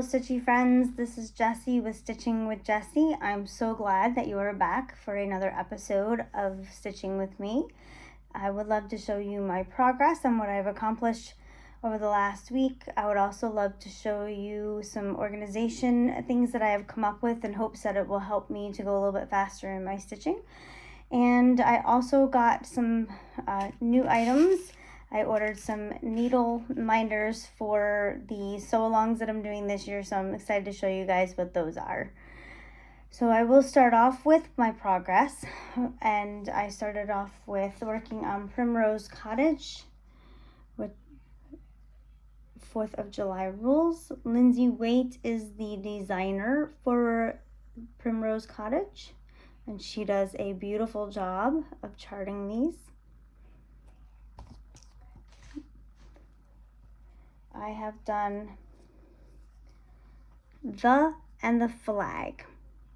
Hello Stitchy friends, this is Jessie with Stitching with Jessie. I'm so glad that you are back for another episode of Stitching with me. I would love to show you my progress and what I've accomplished over the last week. I would also love to show you some organization things that I have come up with in hopes that it will help me to go a little bit faster in my stitching. And I also got some new items. I ordered some Needleminders for the sew-alongs that I'm doing this year, so I'm excited to show you guys what those are. So I will start off with my progress, and I started off with working on Primrose Cottage with 4th of July rules. Lindsay Waite is the designer for Primrose Cottage, and she does a beautiful job of charting these. I have done the and the flag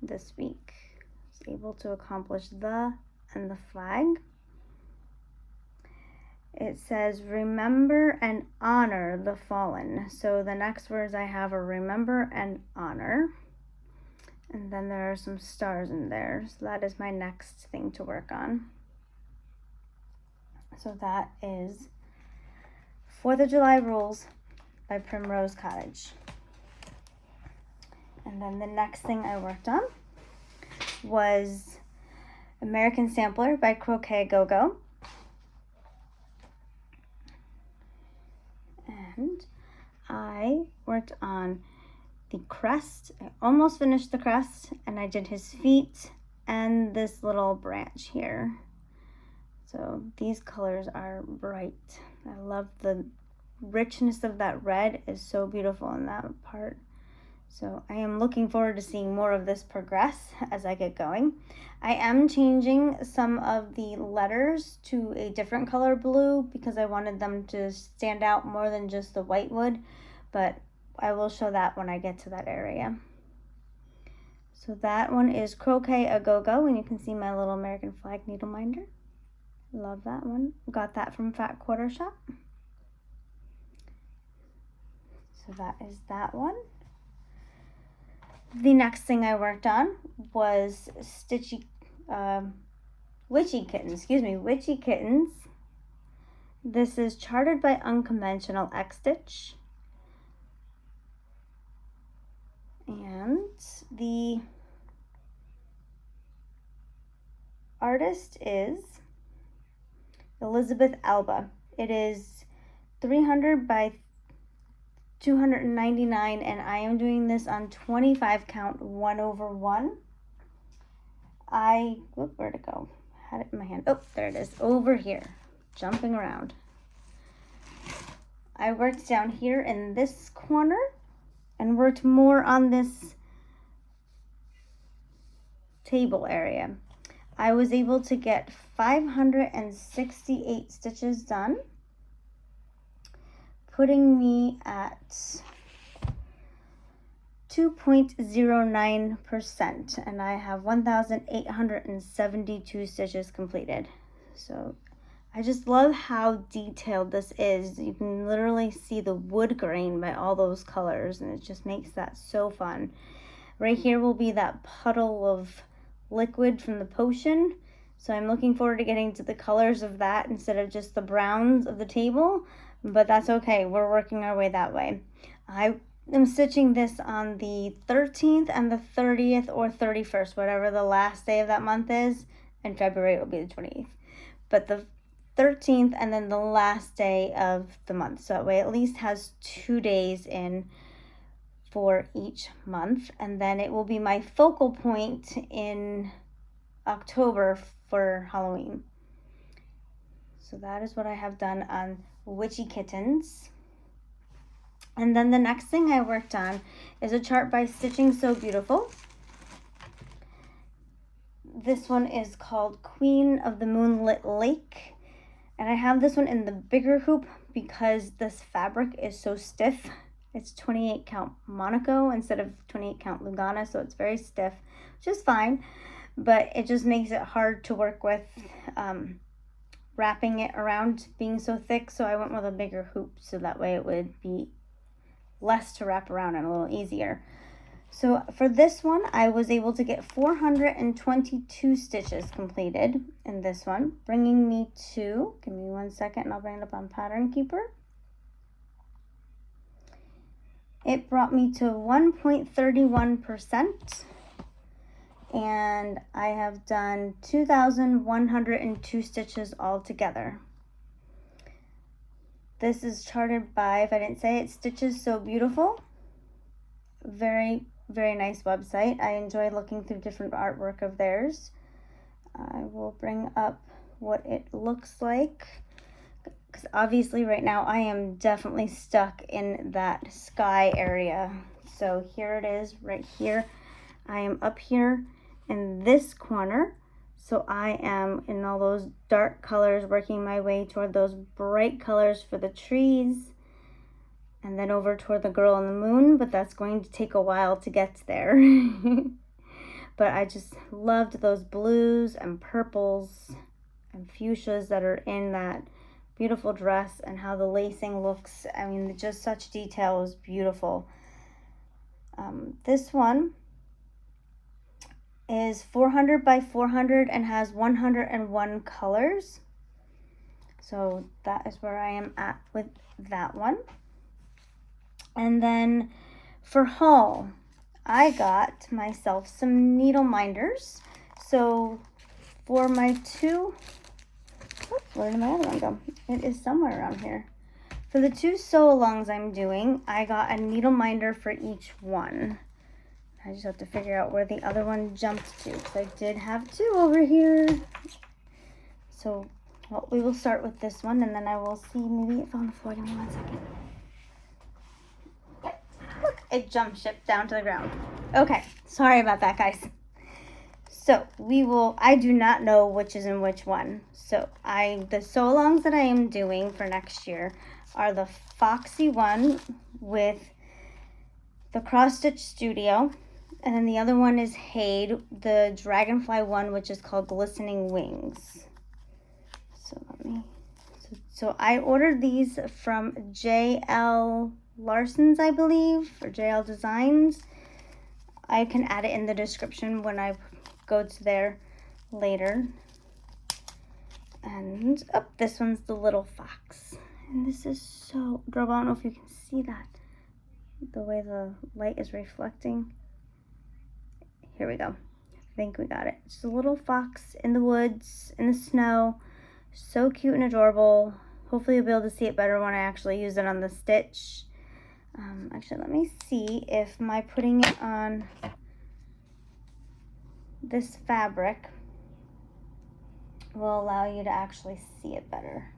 this week. I was able to accomplish the and the flag. It says remember and honor the fallen. So the next words I have are remember and honor. And then there are some stars in there. So that is my next thing to work on. So that is 4th of July rules by Primrose Cottage. And then the next thing I worked on was American Sampler by Crocette Gogo. And I worked on the crest. I almost finished the crest, and I did his feet and this little branch here. So these colors are bright. I love the richness of that red, is so beautiful in that part. So I am looking forward to seeing more of this progress as I get going. I am changing some of the letters to a different color blue because I wanted them to stand out more than just the white wood, but I will show that when I get to that area. So that one is Crocette a Go-Go, and you can see my little American flag needleminder. Love that one. Got that from Fat Quarter Shop. So that is that one. The next thing I worked on was Witchy Kittens. This is charted by Unconventionalxstitch. And the artist is Elizabeth Alba. It is 300 by 299, and I am doing this on 25 count 1/1. Where'd it go? Had it in my hand. Oh, there it is, over here, jumping around. I worked down here in this corner and worked more on this table area. I was able to get 568 stitches done, putting me at 2.09%, and I have 1,872 stitches completed. So I just love how detailed this is. You can literally see the wood grain by all those colors, and it just makes that so fun. Right here will be that puddle of liquid from the potion, so I'm looking forward to getting to the colors of that instead of just the browns of the table. But that's okay, we're working our way that way. I am stitching this on the 13th and the 30th or 31st, whatever the last day of that month is. In February, it will be the 28th. But the 13th and then the last day of the month. So that way it at least has 2 days in for each month. And then it will be my focal point in October for Halloween. So that is what I have done on Witchy Kittens. And then the next thing I worked on is a chart by Stitchingsewbeautiful. This one is called Queen of the Moonlit Lake. And I have this one in the bigger hoop because this fabric is so stiff. It's 28 count Monaco instead of 28 count Lugana, so it's very stiff, which is fine, but it just makes it hard to work with wrapping it around being so thick. So I went with a bigger hoop so that way it would be less to wrap around and a little easier. So for this one, I was able to get 422 stitches completed in this one, bringing me to, give me 1 second and I'll bring it up on Pattern Keeper. It brought me to 1.31%, and I have done 2,102 stitches altogether. This is charted by, if I didn't say it, Stitchingsewbeautiful. Very, very nice website. I enjoy looking through different artwork of theirs. I will bring up what it looks like, because obviously right now I am definitely stuck in that sky area. So here it is right here. I am up here in this corner. So I am in all those dark colors, working my way toward those bright colors for the trees, and then over toward the girl on the moon, but that's going to take a while to get there. But I just loved those blues and purples and fuchsias that are in that beautiful dress, and how the lacing looks. I mean, just such detail was beautiful. This one is 400 by 400 and has 101 colors. So that is where I am at with that one. And then for haul, I got myself some Needleminders. So for my two, where did my other one go? It is somewhere around here. For the two sew-alongs I'm doing, I got a Needleminder for each one. I just have to figure out where the other one jumped to, because I did have two over here. So, well, we will start with this one, and then I will see. Maybe it fell on the floor. Give me 1 second. Look, it jump shipped down to the ground. Okay, sorry about that, guys. So I do not know which is in which one. So the sew-alongs that I am doing for next year are the Foxy one with the Cross Stitch Studio. And then the other one is Hade, the Dragonfly one, which is called Glistening Wings. So I ordered these from JLarsons, I believe, or JL Designs. I can add it in the description when I go to there later. And this one's the little fox. And this is so adorable. I don't know if you can see that, the way the light is reflecting. Here we go. I think we got it. It's a little fox in the woods, in the snow. So cute and adorable. Hopefully you'll be able to see it better when I actually use it on the stitch. Actually, let me see if my putting it on this fabric will allow you to actually see it better.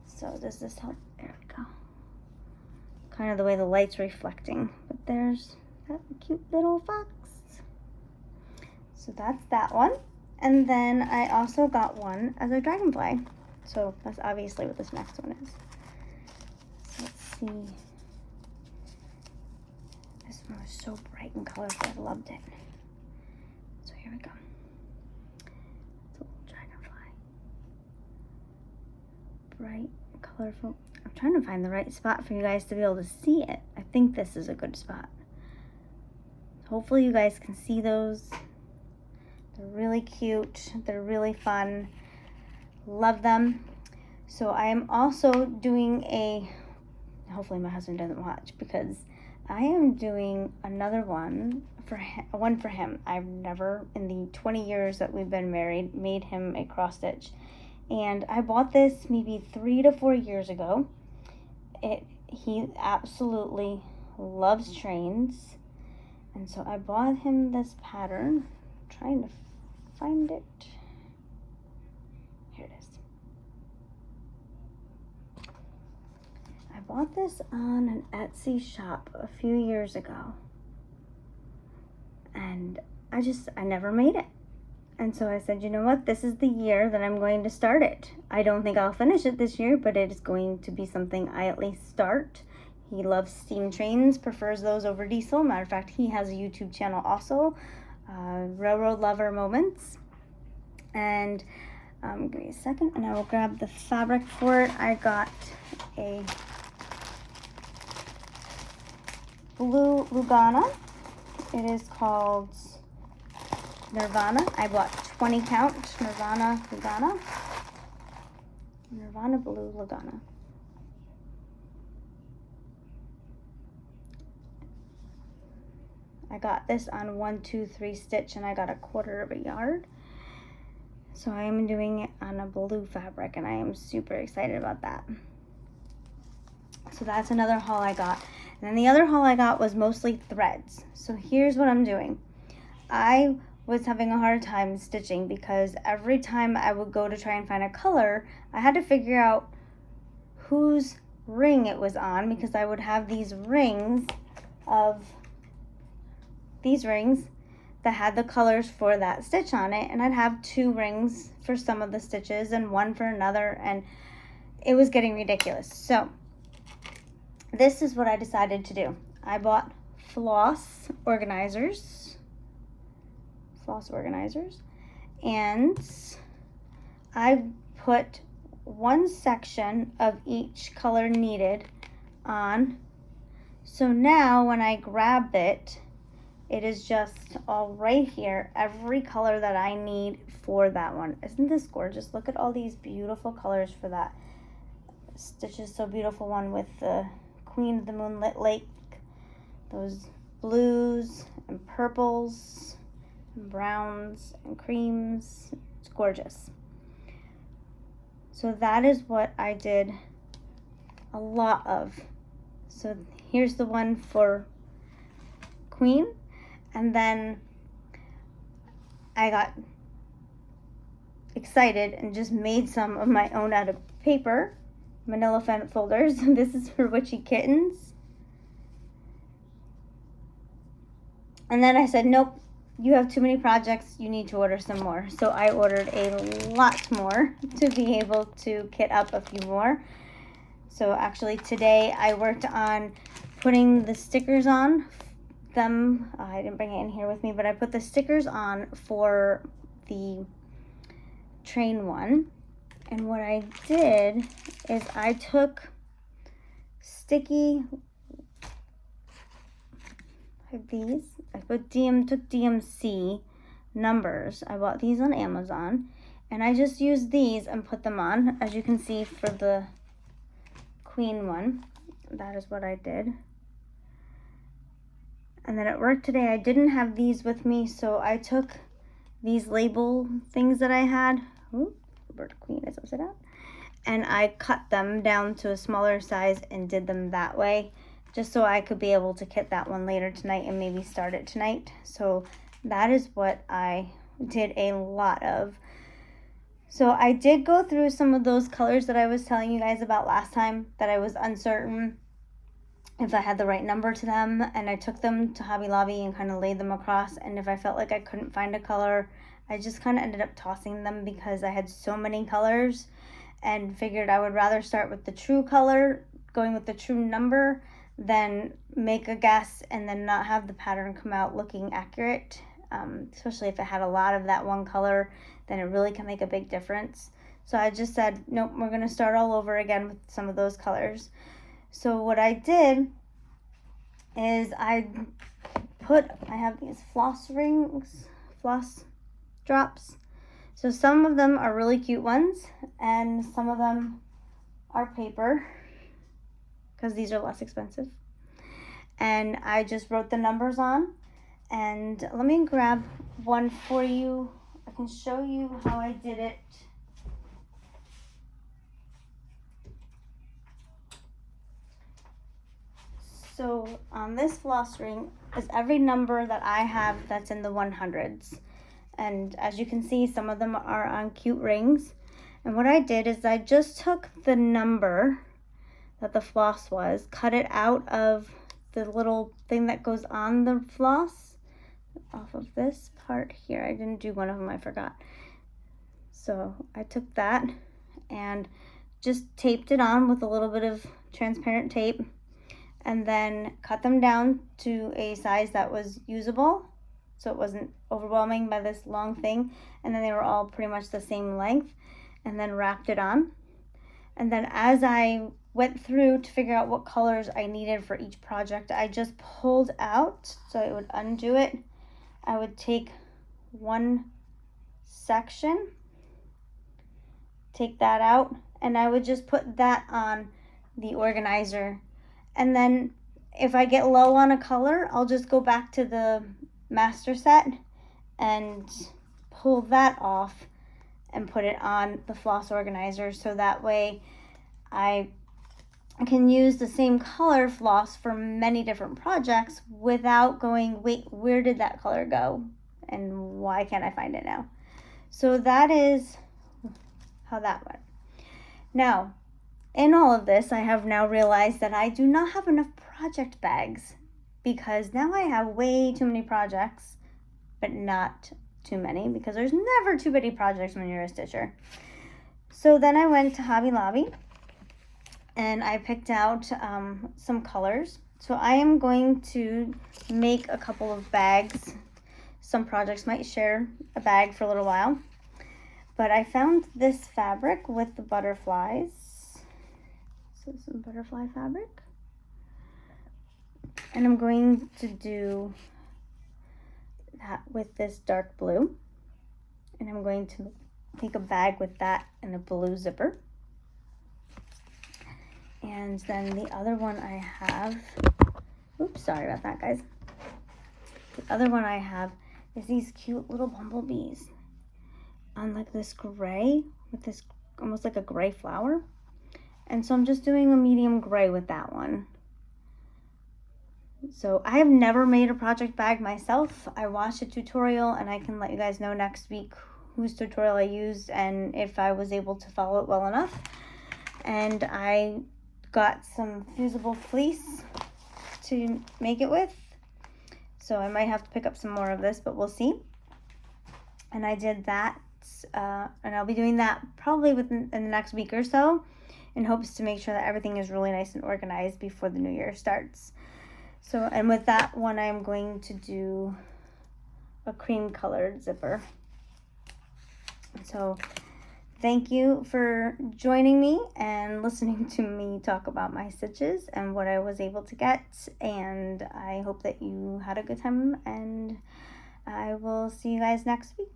So does this help? There we go. Kind of the way the light's reflecting. But there's that cute little fox. So that's that one. And then I also got one as a dragonfly. So that's obviously what this next one is. So let's see. This one was so bright and colorful. I loved it. So here we go. It's a little dragonfly. Bright, colorful. I'm trying to find the right spot for you guys to be able to see it. I think this is a good spot. Hopefully you guys can see those. They're really cute. They're really fun. Love them. So I am also doing hopefully my husband doesn't watch, because I am doing another one for him. I've never, in the 20 years that we've been married, made him a cross stitch. And I bought this maybe 3 to 4 years ago. He absolutely loves trains. And so I bought him this pattern. I'm trying to find it. Here it is. I bought this on an Etsy shop a few years ago. And I never made it. And so I said, you know what? This is the year that I'm going to start it. I don't think I'll finish it this year, but it is going to be something I at least start. He loves steam trains, prefers those over diesel. Matter of fact, he has a YouTube channel also, Railroad Lover Moments. And give me a second and I will grab the fabric for it. I got a blue Lugana. It is called Nirvana. I bought 20 count Nirvana Lugana. Nirvana blue Lugana. I got this on 1, 2, 3 stitch, and I got 1/4 yard. So I am doing it on a blue fabric, and I am super excited about that. So that's another haul I got. And then the other haul I got was mostly threads. So here's what I'm doing. I was having a hard time stitching because every time I would go to try and find a color, I had to figure out whose ring it was on, because I would have these rings that had the colors for that stitch on it, and I'd have 2 rings for some of the stitches and 1 for another, and it was getting ridiculous. So this is what I decided to do. I bought floss organizers, and I put 1 section of each color needed on. So now when I grab it, it is just all right here, every color that I need for that one. Isn't this gorgeous? Look at all these beautiful colors for that Stitches So Beautiful one with the Queen of the Moonlit Lake, those blues and purples and browns and creams. It's gorgeous. So that is what I did a lot of. So here's the one for Queen, and then I got excited and just made some of my own out of paper, manila folders. This is for Witchy Kittens. And then I said, nope, you have too many projects, you need to order some more. So I ordered a lot more to be able to kit up a few more. So actually today I worked on putting the stickers on them. I didn't bring it in here with me, but I put the stickers on for the train one. And what I did is I took sticky, I have these. I took DMC numbers. I bought these on Amazon, and I just used these and put them on. As you can see for the Queen one, that is what I did. And then at work today, I didn't have these with me, so I took these label things that I had. Ooh, Bird Queen is upside down. And I cut them down to a smaller size and did them that way, just so I could be able to kit that one later tonight and maybe start it tonight. So that is what I did a lot of. So I did go through some of those colors that I was telling you guys about last time that I was uncertain if I had the right number to them, and I took them to Hobby Lobby and kind of laid them across, and if I felt like I couldn't find a color, I just kind of ended up tossing them because I had so many colors, and figured I would rather start with the true color, going with the true number, than make a guess and then not have the pattern come out looking accurate, especially if it had a lot of that one color, then it really can make a big difference. So I just said, nope, we're going to start all over again with some of those colors. So what I did is I have these floss drops. So some of them are really cute ones, and some of them are paper, because these are less expensive. And I just wrote the numbers on, and let me grab one for you. I can show you how I did it. So on this floss ring is every number that I have that's in the 100s. And as you can see, some of them are on cute rings. And what I did is I just took the number that the floss was, cut it out of the little thing that goes on the floss, off of this part here. I didn't do one of them, I forgot. So I took that and just taped it on with a little bit of transparent tape, and then cut them down to a size that was usable, so it wasn't overwhelming by this long thing, and then they were all pretty much the same length, and then wrapped it on. And then as I went through to figure out what colors I needed for each project, I just pulled out, so it would undo it. I would take one section, take that out, and I would just put that on the organizer. And then if I get low on a color, I'll just go back to the master set and pull that off and put it on the floss organizer, so that way I can use the same color floss for many different projects without going, wait, where did that color go and why can't I find it now? So that is how that went. Now, in all of this, I have now realized that I do not have enough project bags, because now I have way too many projects, but not too many, because there's never too many projects when you're a stitcher. So then I went to Hobby Lobby and I picked out some colors. So I am going to make a couple of bags. Some projects might share a bag for a little while, but I found this fabric with the butterflies. So some butterfly fabric, and I'm going to do that with this dark blue, and I'm going to make a bag with that and a blue zipper. And then the other one I have, oops, sorry about that, guys. The other one I have is these cute little bumblebees on like this gray with this almost like a gray flower. And so I'm just doing a medium gray with that one. So I have never made a project bag myself. I watched a tutorial and I can let you guys know next week whose tutorial I used and if I was able to follow it well enough. And I got some fusible fleece to make it with. So I might have to pick up some more of this, but we'll see. And I did that, and I'll be doing that probably within the next week or so, in hopes to make sure that everything is really nice and organized before the new year starts. So, and with that one, I'm going to do a cream colored zipper. So thank you for joining me and listening to me talk about my stitches and what I was able to get. And I hope that you had a good time, and I will see you guys next week.